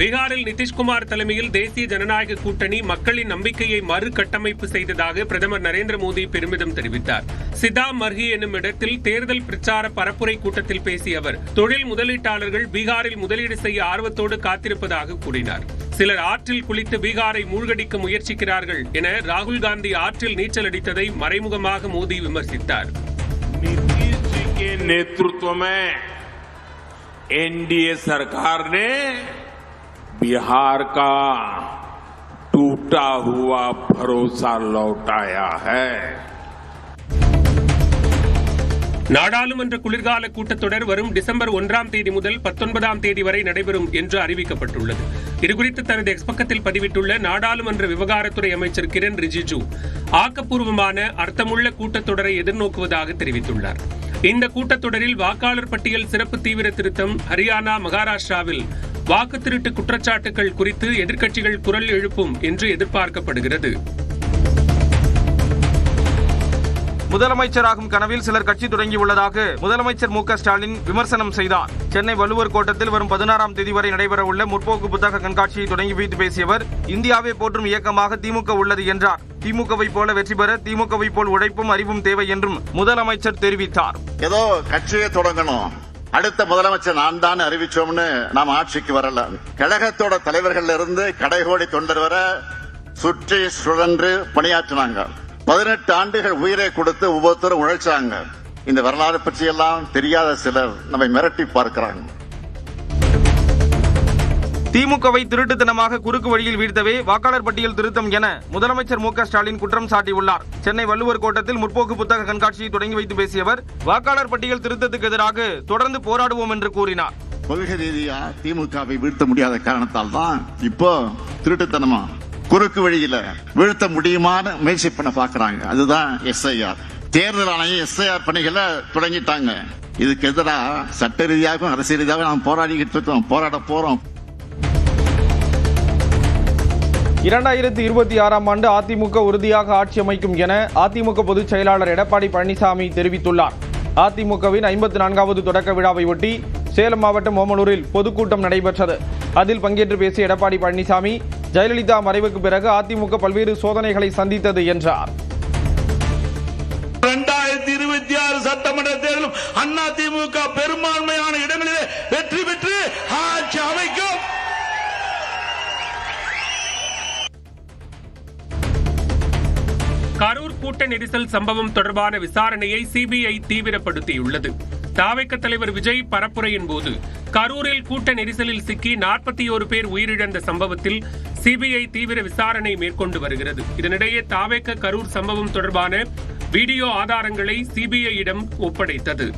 பீகாரில் நிதிஷ்குமார் தலைமையில் தேசிய ஜனநாயக கூட்டணி மக்களின் நம்பிக்கையை மறுகட்டமைப்பு செய்ததாக பிரதமர் நரேந்திர மோடி பெருமிதம் தெரிவித்தார். சிதாமர்ஹி என்னும் இடத்தில் தேர்தல் பிரச்சார பரப்புரை கூட்டத்தில் பேசிய அவர், தொழில் முதலீட்டாளர்கள் பீகாரில் முதலீடு செய்ய ஆர்வத்தோடு காத்திருப்பதாக கூறினார். சிலர் ஆற்றில் குளித்து பீகாரை மூழ்கடிக்க முயற்சிக்கிறார்கள் என ராகுல் காந்தி ஆற்றில் நீச்சல் அடித்ததை மறைமுகமாக மோடி விமர்சித்தார். एनडीए सरकार ने बिहार का टूटा हुआ भरोसा लौटाया है. நாடாளுமன்ற குளிர்கால கூட்டத்தொடர் வரும் டிசம்பர் 1ஆம் தேதி முதல் 19ஆம் தேதி வரை நடைபெறும் என்று அறிவிக்கப்பட்டுள்ளது. இதுகுறித்து தனது எக்ஸ் பக்கத்தில் பதிவிட்டுள்ள நாடாளுமன்ற விவகாரத்துறை அமைச்சர் கிரண் ரிஜிஜு, ஆக்கப்பூர்வமான அர்த்தமுள்ள கூட்டத்தொடரை எதிர்நோக்குவதாக தெரிவித்துள்ளார். இந்த கூட்டத்தொடரில் வாக்காளர் பட்டியல் சிறப்பு தீவிர திருத்தம், ஹரியானா, மகாராஷ்டிராவில் வாக்கு திருட்டு குற்றச்சாட்டுகள் குறித்து எதிர்க்கட்சிகள் குரல் எழுப்பும் என்று எதிர்பார்க்கப்படுகிறது. முதலமைச்சராகும் கனவில் சிலர் கட்சி தொடங்கியுள்ளதாக முதலமைச்சர் மு.க. ஸ்டாலின் விமர்சனம் செய்தார். சென்னை வள்ளுவர் கோட்டத்தில் வரும் 16ஆம் தேதி வரை நடைபெறவுள்ள முற்போக்கு புத்தக கண்காட்சியை தொடங்கி வைத்து பேசிய அவர், இந்தியாவை போற்றும் இயக்கமாக திமுக உள்ளது என்றார். திமுகவை போல வெற்றி பெற திமுகவை போல் உழைப்பும் அறிவும் தேவை என்றும் முதலமைச்சர் தெரிவித்தார். ஏதோ கட்சியை தொடங்கணும், அடுத்த முதலமைச்சர் நான் தான் அறிவிச்சோம்னு நாம் ஆட்சிக்கு வரல. கழகத்தோட தலைவர்கள் இருந்து கடைகோடி தொண்டர் வர சுற்றி சுழன்று பணியாற்றினாங்க. 18 ஆண்டுகள் உயிரை கொடுத்து ஒவ்வொருத்தரும் உழைச்சாங்க. இந்த வரலாறு பற்றி எல்லாம் தெரியாத சிலர் நம்மை மிரட்டி பார்க்கிறாங்க. திமுகவை திருட்டுத்தனமாக குறுக்கு வழியில் வீழ்த்தவே வாக்காளர் பட்டியல் திருத்தம் என முதலமைச்சர் மு.க. ஸ்டாலின் குற்றம் சாட்டியுள்ளார். சென்னை வள்ளுவர் கோட்டத்தில் முற்போக்கு புத்தக கண்காட்சியை தொடங்கி வைத்து பேசிய அவர், வாக்காளர் பட்டியல் திருத்தத்துக்கு எதிராக தொடர்ந்து போராடுவோம் என்று கூறினார். கொள்கை ரீதியா திமுகவை வீழ்த்த முடியாத காரணத்தால் தான் இப்போ திருட்டுத்தனமா குறுக்கு வழியில வீழ்த்த முடியுமான்னு முயற்சி பண்ண பாக்குறாங்க. அதுதான் எஸ்ஐஆர். தேர்தல் ஆணையம் எஸ்ஐஆர் பணிகளை தொடங்கிட்டாங்க. இதுக்கு எதிராக சட்ட ரீதியாகவும் அரசியல் ரீதியாகவும் நாம் போராடிக்கிட்டு இருக்கோம், போராட போறோம். 2026ஆம் ஆண்டு அதிமுக உறுதியாக ஆட்சி அமைக்கும் என அதிமுக பொதுச் செயலாளர் எடப்பாடி பழனிசாமி தெரிவித்துள்ளார். அதிமுகவின் 54வது தொடக்க விழாவை ஒட்டி சேலம் மாவட்டம் ஓமலூரில் பொதுக்கூட்டம் நடைபெற்றது. அதில் பங்கேற்று பேசிய எடப்பாடி பழனிசாமி, ஜெயலலிதா மறைவுக்கு பிறகு அதிமுக பல்வேறு சோதனைகளை சந்தித்தது என்றார். 2026 சட்டமன்ற தேர்தலும் அதிமுக பெரும்பான்மையான இடங்களிலே வெற்றி பெற்று ஆட்சி அமைக்கும். கரூர் கூட்ட நெரிசல் சம்பவம் தொடர்பான விசாரணையை சிபிஐ தீவிரப்படுத்தியுள்ளது. தாவேக தலைவர் விஜய் பரப்புரையின் போது கரூரில் கூட்ட நெரிசலில் சிக்கி 41 பேர் உயிரிழந்த சம்பவத்தில் சிபிஐ தீவிர விசாரணை மேற்கொண்டு வருகிறது. இதனிடையே தாவேக கரூர் சம்பவம் தொடர்பான வீடியோ ஆதாரங்களை சிபிஐயிடம் ஒப்படைத்தது.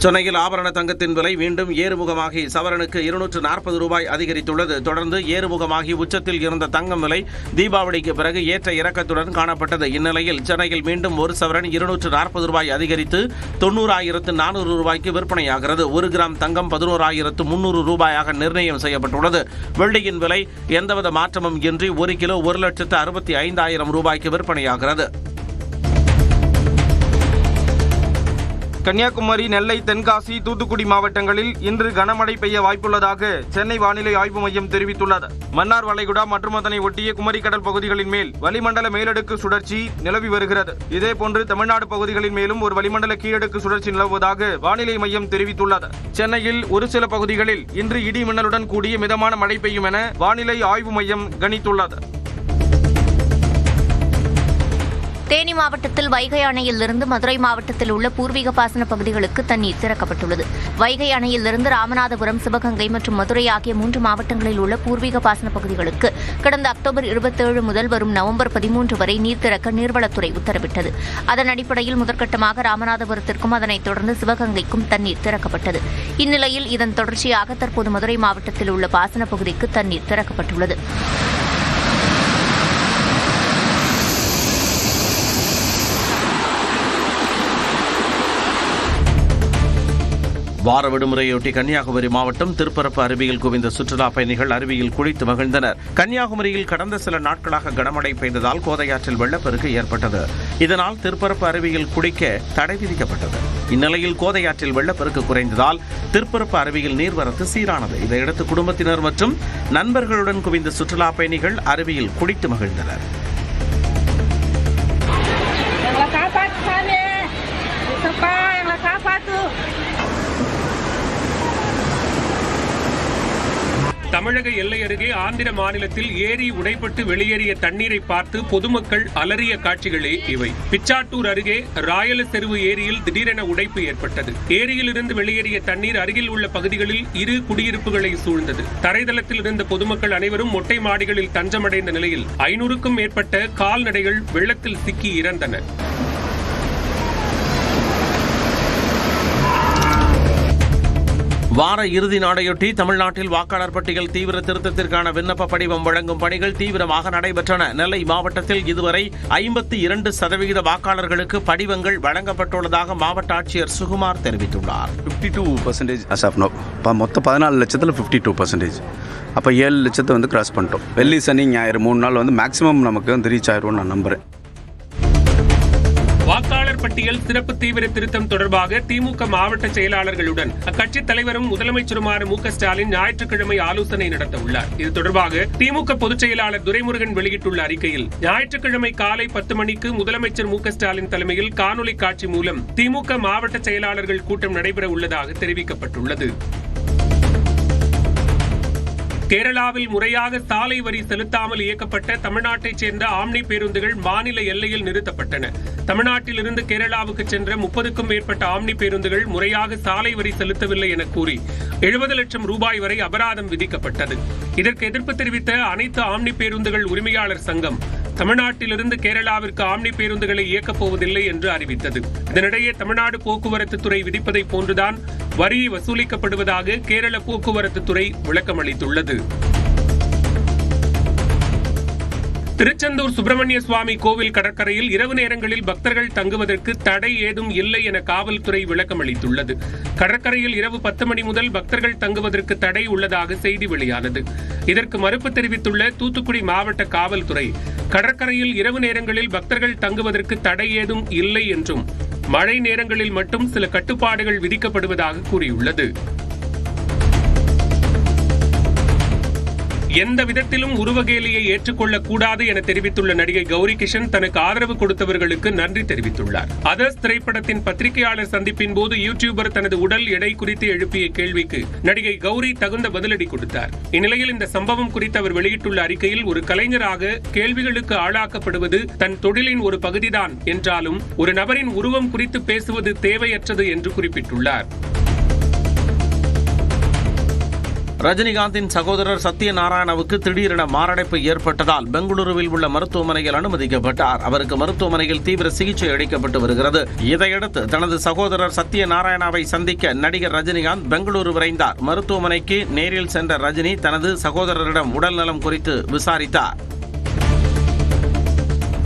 சென்னையில் ஆபரண தங்கத்தின் விலை மீண்டும் ஏறுமுகமாகி சவரனுக்கு 240 ரூபாய் அதிகரித்துள்ளது. தொடர்ந்து ஏறுமுகமாகி உச்சத்தில் இருந்த தங்கம் விலை தீபாவளிக்கு பிறகு ஏற்ற இறக்கத்துடன் காணப்பட்டது. இந்நிலையில் சென்னையில் மீண்டும் ஒரு சவரன் 240 ரூபாய் அதிகரித்து 90,400 ரூபாய்க்கு விற்பனையாகிறது. 1 கிராம் தங்கம் 11,300 ரூபாயாக நிர்ணயம் செய்யப்பட்டுள்ளது. வெள்ளியின் விலை எந்தவித மாற்றமும் இன்றி 1 கிலோ 1,65,000 ரூபாய்க்கு விற்பனையாகிறது. கன்னியாகுமரி, நெல்லை, தென்காசி, தூத்துக்குடி மாவட்டங்களில் இன்று கனமழை பெய்ய வாய்ப்புள்ளதாக சென்னை வானிலை ஆய்வு மையம் தெரிவித்துள்ளது. மன்னார் வளைகுடா மற்றும் அதனை ஒட்டிய குமரிக்கடல் பகுதிகளின் மேல் வளிமண்டல மேலடுக்கு சுழற்சி நிலவி வருகிறது. இதேபோன்று தமிழ்நாடு பகுதிகளின் மேலும் ஒரு வளிமண்டல கீழடுக்கு சுழற்சி நிலவுவதாக வானிலை மையம் தெரிவித்துள்ளது. சென்னையில் ஒரு சில பகுதிகளில் இன்று இடி மின்னலுடன் கூடிய மிதமான மழை பெய்யும் என வானிலை ஆய்வு மையம் கணித்துள்ளது. தேனி மாவட்டத்தில் வைகை அணையிலிருந்து மதுரை மாவட்டத்தில் உள்ள பூர்வீக பாசன பகுதிகளுக்கு தண்ணீர் திறக்கப்பட்டுள்ளது. வைகை அணையிலிருந்து ராமநாதபுரம், சிவகங்கை மற்றும் மதுரை ஆகிய 3 மாவட்டங்களில் உள்ள பூர்வீக பாசன பகுதிகளுக்கு கடந்த அக்டோபர் 27 முதல் வரும் நவம்பர் 13 வரை நீர் திறக்க நீர்வளத்துறை உத்தரவிட்டது. அதன் அடிப்படையில் முதற்கட்டமாக ராமநாதபுரத்திற்கும் அதனைத் தொடர்ந்து சிவகங்கைக்கும் தண்ணீர் திறக்கப்பட்டது. இந்நிலையில் இதன் தொடர்ச்சியாக தற்போது மதுரை மாவட்டத்தில் உள்ள பாசன பகுதிக்கு தண்ணீர் திறக்கப்பட்டுள்ளது. வார விடுமுறையொட்டி கன்னியாகுமரி மாவட்டம் திருப்பரப்பு அருவியில் குவிந்த சுற்றுலா பயணிகள் அருவியில் குளித்து மகிழ்ந்தனர். கன்னியாகுமரியில் கடந்த சில நாட்களாக கனமழை பெய்ததால் கோதையாற்றில் வெள்ளப்பெருக்கு ஏற்பட்டது. இதனால் திருப்பரப்பு அருவியில் குளிக்க தடை விதிக்கப்பட்டது. இந்நிலையில் கோதையாற்றில் வெள்ளப்பெருக்கு குறைந்ததால் திருப்பரப்பு அருவியில் நீர்வரத்து சீரானது. இதையடுத்து குடும்பத்தினர் மற்றும் நண்பர்களுடன் குவிந்த சுற்றுலா பயணிகள் அருவியில் குளித்து மகிழ்ந்தனர். தமிழக எல்லை அருகே ஆந்திர மாநிலத்தில் ஏரி உடைப்பட்டு வெளியேறிய தண்ணீரை பார்த்து பொதுமக்கள் அலறிய காட்சிகளே இவை. பிச்சாட்டூர் அருகே ராயலசெருவு ஏரியில் திடீரென உடைப்பு ஏற்பட்டது. ஏரியில் இருந்து வெளியேறிய தண்ணீர் அருகில் உள்ள பகுதிகளில் இரு குடியிருப்புகளை சூழ்ந்தது. தரைதளத்தில் இருந்த பொதுமக்கள் அனைவரும் மொட்டை மாடிகளில் தஞ்சமடைந்த நிலையில் 500க்கும் மேற்பட்ட கால்நடைகள் வெள்ளத்தில் சிக்கி இறந்தன. வார இறுதி நாளையொட்டி தமிழ்நாட்டில் வாக்காளர் பட்டியல் தீவிர திருத்தத்திற்கான விண்ணப்ப படிவம் வழங்கும் பணிகள் தீவிரமாக நடைபெற்றன. நெல்லை மாவட்டத்தில் இதுவரை 52% வாக்காளர்களுக்கு படிவங்கள் வழங்கப்பட்டுள்ளதாக மாவட்ட ஆட்சியர் சுகுமார் தெரிவித்துள்ளார். 52% as of now. மொத்தம் 14 லட்சத்தில் 52%. அப்போ 7 லட்சத்தை வந்து கிராஸ் பண்ணிட்டோம். வெள்ளி சனி ஞாயிறு 3 நாள் வந்து மேக்ஸிமம் நமக்கு வந்து ரீச் ஆயிடும்னு நான் நம்புறேன். வாக்காளர் பட்டியல் சிறப்பு தீவிர திருத்தம் தொடர்பாக திமுக மாவட்ட செயலாளர்களுடன் அக்கட்சித் தலைவரும் முதலமைச்சருமான மு.க. ஸ்டாலின் ஞாயிற்றுக்கிழமை ஆலோசனை நடத்த உள்ளார். இது தொடர்பாக திமுக பொதுச் செயலாளர் துரைமுருகன் வெளியிட்டுள்ள அறிக்கையில், ஞாயிற்றுக்கிழமை காலை 10 மணிக்கு முதலமைச்சர் மு.க. ஸ்டாலின் தலைமையில் காணொலி காட்சி மூலம் திமுக மாவட்ட செயலாளர்கள் கூட்டம் நடைபெற உள்ளதாக தெரிவிக்கப்பட்டுள்ளது. கேரளாவில் முறையாக சாலை வரி செலுத்தாமல் இயக்கப்பட்ட தமிழ்நாட்டைச் சேர்ந்த ஆம்னி பேருந்துகள் மாநில எல்லையில் நிறுத்தப்பட்டன. தமிழ்நாட்டில் இருந்து கேரளாவுக்கு சென்ற 30க்கும் மேற்பட்ட ஆம்னி பேருந்துகள் முறையாக சாலை வரி செலுத்தவில்லை என கூறி 70 லட்சம் ரூபாய் வரை அபராதம் விதிக்கப்பட்டது. இதற்கு எதிர்ப்பு தெரிவித்த அனைத்து ஆம்னி பேருந்துகள் உரிமையாளர் சங்கம் தமிழ்நாட்டிலிருந்து கேரளாவிற்கு ஆம்னி பேருந்துகளை இயக்கப் போவதில்லை என்று அறிவித்தது. இதனிடையே தமிழ்நாடு போக்குவரத்து துறை விதிப்பதை போன்றுதான் வரி வசூலிக்கப்படுவதாக கேரள போக்குவரத்து துறை விளக்கமளித்துள்ளது. திருச்செந்தூர் சுப்பிரமணிய சுவாமி கோவில் கடற்கரையில் இரவு நேரங்களில் பக்தர்கள் தங்குவதற்கு தடை ஏதும் இல்லை என காவல்துறை விளக்கம் அளித்துள்ளது. கடற்கரையில் இரவு 10 மணி முதல் பக்தர்கள் தங்குவதற்கு தடை உள்ளதாக செய்தி வெளியானது. இதற்கு மறுப்பு தெரிவித்துள்ள தூத்துக்குடி மாவட்ட காவல்துறை, கடற்கரையில் இரவு நேரங்களில் பக்தர்கள் தங்குவதற்கு தடை ஏதும் இல்லை என்றும் மழை நேரங்களில் மட்டும் சில கட்டுப்பாடுகள் விதிக்கப்படுவதாக கூறியுள்ளது. எந்த விதத்திலும் உருவகேலியை ஏற்றுக்கொள்ளக் கூடாது என தெரிவித்துள்ள நடிகை கௌரி கிஷன் தனக்கு ஆதரவு கொடுத்தவர்களுக்கு நன்றி தெரிவித்துள்ளார். அதர்ஸ் திரைப்படத்தின் பத்திரிகையாளர் சந்திப்பின் போது யூடியூபர் தனது உடல் எடை குறித்து எழுப்பிய கேள்விக்கு நடிகை கௌரி தகுந்த பதிலடி கொடுத்தார். இந்நிலையில் இந்த சம்பவம் குறித்து அவர் வெளியிட்டுள்ள அறிக்கையில், ஒரு கலைஞராக கேள்விகளுக்கு ஆளாக்கப்படுவது தன் தொழிலின் ஒரு பகுதிதான் என்றாலும் ஒரு நபரின் உருவம் குறித்து பேசுவது தேவையற்றது என்று குறிப்பிட்டுள்ளார். ரஜினிகாந்தின் சகோதரர் சத்யநாராயணவுக்கு திடீரென மாரடைப்பு ஏற்பட்டதால் பெங்களூருவில் உள்ள மருத்துவமனையில் அனுமதிக்கப்பட்டார். அவருக்கு மருத்துவமனையில் தீவிர சிகிச்சை அளிக்கப்பட்டு வருகிறது. இதையடுத்து தனது சகோதரர் சத்யநாராயணாவை சந்திக்க நடிகர் ரஜினிகாந்த் பெங்களூரு விரைந்தார். மருத்துவமனைக்கு நேரில் சென்ற ரஜினி தனது சகோதரரிடம் உடல்நலம் குறித்து விசாரித்தார்.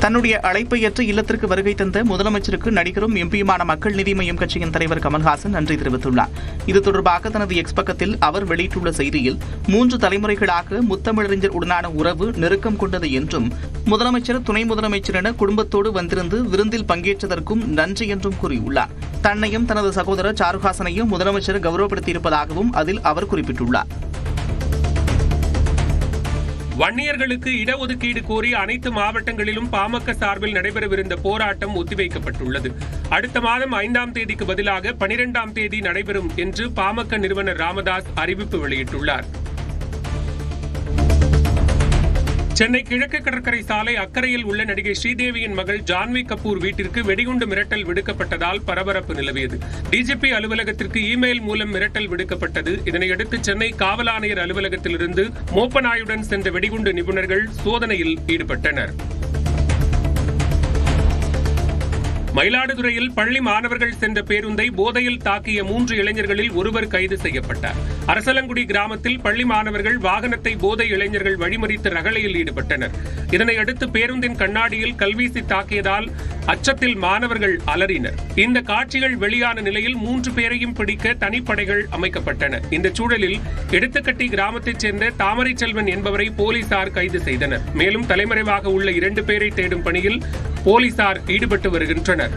தன்னுடைய அழைப்பை ஏற்று இல்லத்திற்கு வருகை தந்த முதலமைச்சருக்கு நடிகரும் எம்பியுமான மக்கள் நீதி மய்யம் கட்சியின் தலைவர் கமல்ஹாசன் நன்றி தெரிவித்துள்ளார். இது தொடர்பாக தனது எக்ஸ் பக்கத்தில் அவர் வெளியிட்டுள்ள செய்தியில், 3 தலைமுறைகளாக முத்தமிழறிஞர் உடனான உறவு நெருக்கம் கொண்டது என்றும், முதலமைச்சர் துணை முதலமைச்சர் என குடும்பத்தோடு வந்திருந்து விருந்தில் பங்கேற்றதற்கும் நன்றி என்றும் கூறியுள்ளார். தன்னையும் தனது சகோதரர் சாருஹாசனையும் முதலமைச்சர் கௌரவப்படுத்தியிருப்பதாகவும் அதில் அவர் குறிப்பிட்டுள்ளார். வன்னியர்களுக்கு இடஒதுக்கீடு கோரி அனைத்து மாவட்டங்களிலும் பாமக சார்பில் நடைபெறவிருந்த போராட்டம் ஒத்திவைக்கப்பட்டுள்ளது. அடுத்த மாதம் 5ஆம் தேதிக்கு பதிலாக 12ஆம் தேதி நடைபெறும் என்று பாமக நிறுவனர் ராமதாஸ் அறிவிப்பு வெளியிட்டுள்ளார். சென்னை கிழக்கு கடற்கரை சாலை அக்கரையில் உள்ள நடிகை ஸ்ரீதேவியின் மகள் ஜான்வி கபூர் வீட்டிற்கு வெடிகுண்டு மிரட்டல் விடுக்கப்பட்டதால் பரபரப்பு நிலவியது. டிஜிபி அலுவலகத்திற்கு இமெயில் மூலம் மிரட்டல் விடுக்கப்பட்டது. இதனையடுத்து சென்னை காவல் ஆணையர் அலுவலகத்திலிருந்து மோப்பநாயுடன் சென்ற வெடிகுண்டு நிபுணர்கள் சோதனையில் ஈடுபட்டனர். மயிலாடுதுறையில் பள்ளி மாணவர்கள் சென்ற பேருந்தை போதையில் தாக்கிய 3 இளைஞர்களில் ஒருவர் கைது செய்யப்பட்டார். அரசலங்குடி கிராமத்தில் பள்ளி மாணவர்கள் வாகனத்தை போதை இளைஞர்கள் வழிமறித்து ரகளையில் ஈடுபட்டனர். இதனையடுத்து பேருந்தின் கண்ணாடியில் கல்வீசி தாக்கியதால் அச்சத்தில் மாணவர்கள் அலறினர். இந்த காட்சிகள் வெளியான நிலையில் 3 பேரையும் பிடிக்க தனிப்படைகள் அமைக்கப்பட்டன. இந்த சூழலில் எடுத்துக்கட்டி கிராமத்தைச் சேர்ந்த தாமரை செல்வன் என்பவரை போலீசார் கைது செய்தனர். மேலும் தலைமறைவாக உள்ள 2 பேரை தேடும் பணியில் போலீசார் ஈடுபட்டு வருகின்றனர்.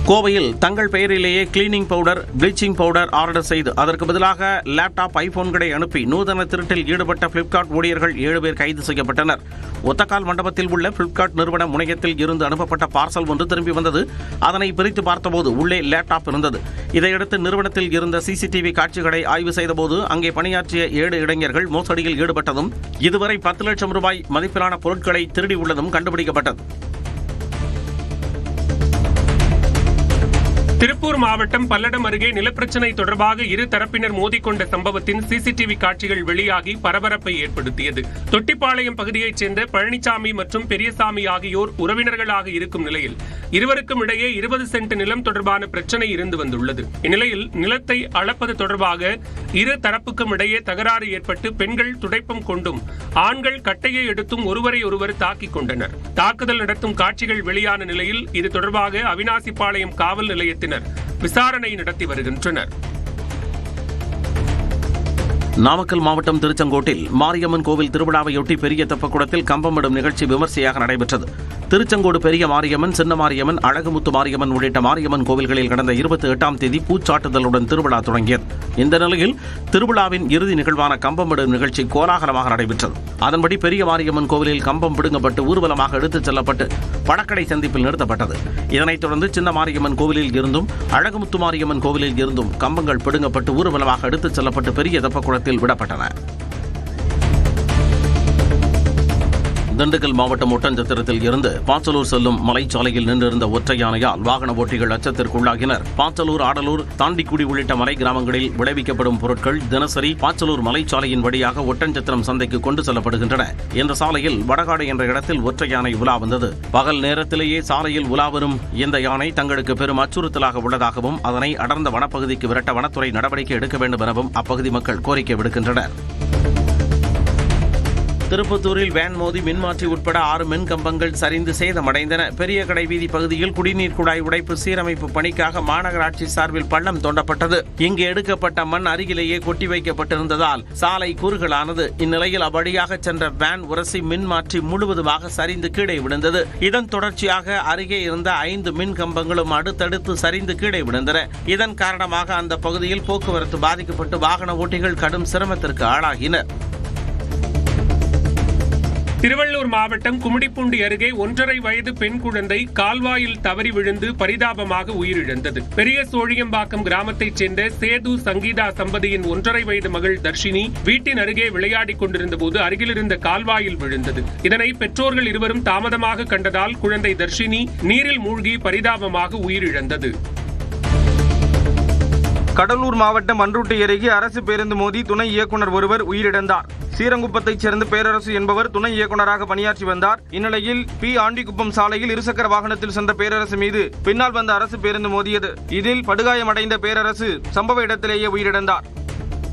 கோவையில் தங்கள் பெயரிலேயே cleaning powder, bleaching powder order செய்து அதற்கு பதிலாக லேப்டாப், ஐபோன்களை அனுப்பி நூதன திருட்டில் ஈடுபட்ட பிளிப்கார்ட் ஊழியர்கள் 7 பேர் கைது செய்யப்பட்டனர். ஒத்தக்கால் மண்டபத்தில் உள்ள பிளிப்கார்ட் நிறுவன முனையத்தில் இருந்து அனுப்பப்பட்ட பார்சல் ஒன்று திரும்பி வந்தது. அதனை பிரித்து பார்த்தபோது உள்ளே லேப்டாப் இருந்தது. இதையடுத்து நிறுவனத்தில் இருந்த சிசிடிவி காட்சிகளை ஆய்வு செய்தபோது அங்கே பணியாற்றிய 7 இளைஞர்கள் மோசடியில் ஈடுபட்டதும் இதுவரை 10 லட்சம் ரூபாய் மதிப்பிலான பொருட்களை திருடி உள்ளதும் கண்டுபிடிக்கப்பட்டது. திருப்பூர் மாவட்டம் பல்லடம் அருகே நிலப்பிரச்சினை தொடர்பாக 2 தரப்பினர் மோதிக்கொண்ட சம்பவத்தின் சிசிடிவி காட்சிகள் வெளியாகி பரபரப்பை ஏற்படுத்தியது. தொட்டிப்பாளையம் பகுதியைச் சேர்ந்த பழனிசாமி மற்றும் பெரியசாமி ஆகியோர் உறவினர்களாக இருக்கும் நிலையில் இருவருக்கும் இடையே 20 சென்ட் நிலம் தொடர்பான பிரச்சினை இருந்து வந்துள்ளது. இந்நிலையில் நிலத்தை அளப்பது தொடர்பாக 2 தரப்புக்கும் இடையே தகராறு ஏற்பட்டு பெண்கள் துடைப்பம் கொண்டும் ஆண்கள் கட்டையை எடுத்தும் ஒருவரை ஒருவர் தாக்கிக் கொண்டனர். தாக்குதல் நடத்தும் காட்சிகள் வெளியான நிலையில் இது தொடர்பாக அவினாசிப்பாளையம் காவல் நிலையத்தில் விசாரணை நடத்தி வருகின்றனர். நாமக்கல் மாவட்டம் திருச்செங்கோட்டில் மாரியம்மன் கோவில் திருவிழாவையொட்டி பெரிய தெப்பக்குளத்தில் கம்பமிடும் நிகழ்ச்சி விமர்சையாக நடைபெற்றது. திருச்செங்கோடு பெரிய மாரியம்மன், சின்ன மாரியம்மன், அழகுமுத்து மாரியம்மன் உள்ளிட்ட மாரியம்மன் கோவில்களில் கடந்த 28ஆம் தேதி பூச்சாட்டுதலுடன் திருவிழா தொடங்கியது. இந்த நிலையில் திருவிழாவின் இறுதி நிகழ்வான கம்பமிடும் நிகழ்ச்சி கோலாகலமாக நடைபெற்றது. அதன்படி பெரிய மாரியம்மன் கோவிலில் கம்பம் பிடுங்கப்பட்டு ஊர்வலமாக எடுத்துச் செல்லப்பட்டு படக்கடை சந்திப்பில் நிறுத்தப்பட்டது. இதனைத் தொடர்ந்து சின்ன மாரியம்மன் கோவிலில் இருந்தும் அழகுமுத்து மாரியம்மன் கோவிலில் இருந்தும் கம்பங்கள் பிடுங்கப்பட்டு ஊர்வலமாக எடுத்துச் செல்லப்பட்டு பெரிய தெப்பக்குளத்தில் விடப்பட்டன. திண்டுக்கல் மாவட்டம் ஒட்டஞ்சத்திரத்தில் இருந்து பாச்சலூர் செல்லும் மலைச்சாலையில் நின்றிருந்த ஒற்றை யானையால் வாகன ஓட்டிகள் அச்சத்திற்குள்ளாகினர். பாச்சலூர், ஆடலூர், தாண்டிக்குடி உள்ளிட்ட மலை கிராமங்களில் விளைவிக்கப்படும் பொருட்கள் தினசரி பாச்சலூர் மலைச்சாலையின் வழியாக ஒட்டஞ்சத்திரம் சந்தைக்கு கொண்டு செல்லப்படுகின்றன. இந்த சாலையில் வடகாடு என்ற இடத்தில் ஒற்றை யானை உலா வந்தது. பகல் நேரத்திலேயே சாலையில் உலா வரும் இந்த யானை தங்களுக்கு பெரும் அச்சுறுத்தலாக உள்ளதாகவும் அதனை அடர்ந்த வனப்பகுதிக்கு விரட்ட வனத்துறை நடவடிக்கை எடுக்க வேண்டும் எனவும் அப்பகுதி மக்கள் கோரிக்கை விடுக்கின்றனர். திருப்பத்தூரில் வேன் மோதி மின்மாற்றி உட்பட 6 மின் கம்பங்கள் சரிந்து சேதமடைந்தன. பெரிய கடை வீதி பகுதியில் குடிநீர் குழாய் உடைப்பு சீரமைப்பு பணிக்காக மாநகராட்சி சார்பில் பள்ளம் தோண்டப்பட்டது. இங்கு எடுக்கப்பட்ட மண் அருகிலேயே கொட்டி வைக்கப்பட்டிருந்ததால் சாலை குறுகலானது. இந்நிலையில் அவ்வழியாக சென்ற வேன் உரசி மின்மாற்றி முழுவதுமாக சரிந்து கீழே விழுந்தது. இதன் தொடர்ச்சியாக அருகே இருந்த 5 மின் கம்பங்களும் அடுத்தடுத்து சரிந்து கீழே விழுந்தன. இதன் காரணமாக அந்த பகுதியில் போக்குவரத்து பாதிக்கப்பட்டு வாகன ஓட்டிகள் கடும் சிரமத்திற்கு ஆளாகினர். திருவள்ளூர் மாவட்டம் கும்மிடிப்பூண்டி அருகே 1.5 வயது பெண் குழந்தை கால்வாயில் தவறி விழுந்து பரிதாபமாக உயிரிழந்தது. பெரிய சோழியம்பாக்கம் கிராமத்தைச் சேர்ந்த சேது சங்கீதா தம்பதியின் 1.5 வயது மகள் தர்ஷினி வீட்டின் அருகே விளையாடிக் கொண்டிருந்த போது அருகிலிருந்த கால்வாயில் விழுந்தது. இதனை பெற்றோர்கள் இருவரும் தாமதமாக கண்டதால் குழந்தை தர்ஷினி நீரில் மூழ்கி பரிதாபமாக உயிரிழந்தது. கடலூர் மாவட்டம் மன்ருட்டி அருகே அரசு பேருந்து மோதி துணை இயக்குநர் ஒருவர் உயிரிழந்தார். ஸ்ரீரங்குப்பத்தைச் சேர்ந்த பேரரசு என்பவர் துணை இயக்குநராக பணியாற்றி வந்தார். இந்நிலையில் ஆண்டிக்குப்பம் சாலையில் இருசக்கர வாகனத்தில் சென்ற பேரரசு மீது பின்னால் வந்த அரசு பேருந்து மோதியது. இதில் படுகாயமடைந்த பேரரசு சம்பவ இடத்திலேயே உயிரிழந்தார்.